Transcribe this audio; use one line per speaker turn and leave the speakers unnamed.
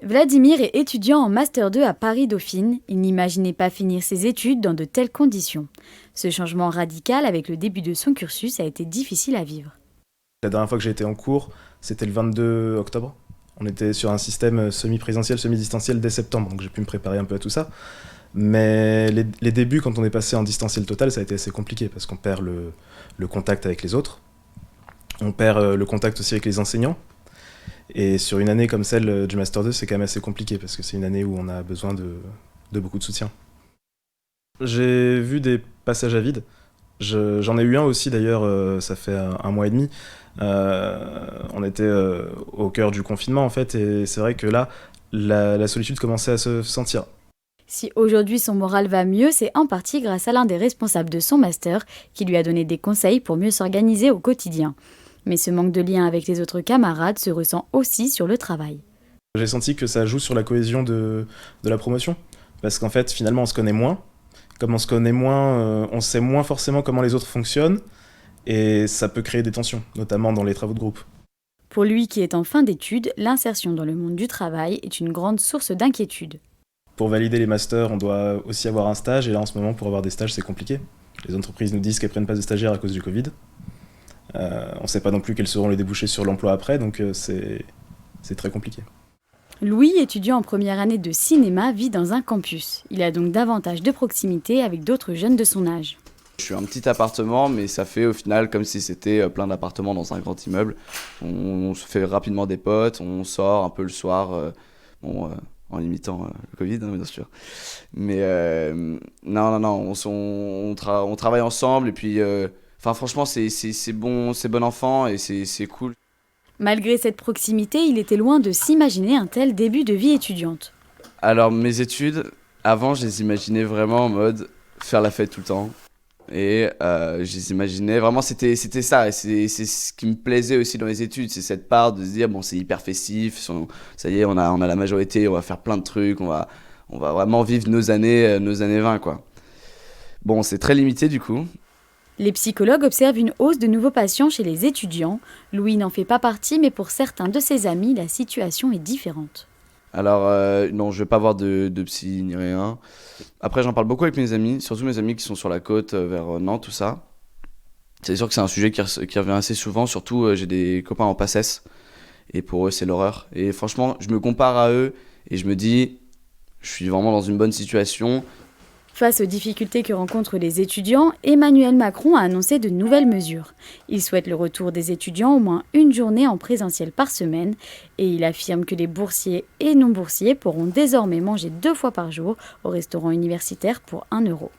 Vladimir est étudiant en Master 2 à Paris-Dauphine. Il n'imaginait pas finir ses études dans de telles conditions. Ce changement radical avec le début de son cursus a été difficile à vivre.
La dernière fois que j'ai été en cours, c'était le 22 octobre. On était sur un système semi-présentiel, semi-distanciel dès septembre, donc j'ai pu me préparer un peu à tout ça. Mais les débuts, quand on est passé en distanciel total, ça a été assez compliqué parce qu'on perd le contact avec les autres. On perd le contact aussi avec les enseignants. Et sur une année comme celle du Master 2, c'est quand même assez compliqué parce que c'est une année où on a besoin de beaucoup de soutien. J'ai vu des passages à vide. J'en ai eu un aussi d'ailleurs, ça fait un mois et demi. On était au cœur du confinement en fait, et c'est vrai que là, la solitude commençait à se sentir.
Si aujourd'hui son moral va mieux, c'est en partie grâce à l'un des responsables de son master qui lui a donné des conseils pour mieux s'organiser au quotidien. Mais ce manque de lien avec les autres camarades se ressent aussi sur le travail.
J'ai senti que ça joue sur la cohésion de la promotion, parce qu'en fait finalement on se connaît moins. Comme on se connaît moins, on sait moins forcément comment les autres fonctionnent, et ça peut créer des tensions, notamment dans les travaux de groupe.
Pour lui qui est en fin d'études, l'insertion dans le monde du travail est une grande source d'inquiétude.
Pour valider les masters, on doit aussi avoir un stage, et là en ce moment pour avoir des stages c'est compliqué. Les entreprises nous disent qu'elles prennent pas de stagiaires à cause du Covid. On ne sait pas non plus quels seront les débouchés sur l'emploi après, donc c'est très compliqué.
Louis, étudiant en première année de cinéma, vit dans un campus. Il a donc davantage de proximité avec d'autres jeunes de son âge.
Je suis un petit appartement, mais ça fait au final comme si c'était plein d'appartements dans un grand immeuble. On se fait rapidement des potes, on sort un peu le soir, en limitant le Covid, hein, bien sûr. Mais non, on travaille ensemble et puis, franchement, c'est bon enfant et c'est cool.
Malgré cette proximité, il était loin de s'imaginer un tel début de vie étudiante.
Alors mes études, avant je les imaginais vraiment en mode faire la fête tout le temps. Et je les imaginais, vraiment c'était ça, et c'est ce qui me plaisait aussi dans les études, c'est cette part de se dire bon c'est hyper festif, ça y est on a la majorité, on va faire plein de trucs, on va vraiment vivre nos années 20 quoi. Bon c'est très limité du coup.
Les psychologues observent une hausse de nouveaux patients chez les étudiants. Louis n'en fait pas partie, mais pour certains de ses amis, la situation est différente.
Alors non, je vais pas voir de psy ni rien. Après, j'en parle beaucoup avec mes amis, surtout mes amis qui sont sur la côte vers Nantes, tout ça. C'est sûr que c'est un sujet qui revient assez souvent, surtout j'ai des copains en PACES, et pour eux c'est l'horreur. Et franchement, je me compare à eux, et je me dis, je suis vraiment dans une bonne situation.
Face aux difficultés que rencontrent les étudiants, Emmanuel Macron a annoncé de nouvelles mesures. Il souhaite le retour des étudiants au moins une journée en présentiel par semaine et il affirme que les boursiers et non-boursiers pourront désormais manger 2 fois par jour au restaurant universitaire pour 1 euro.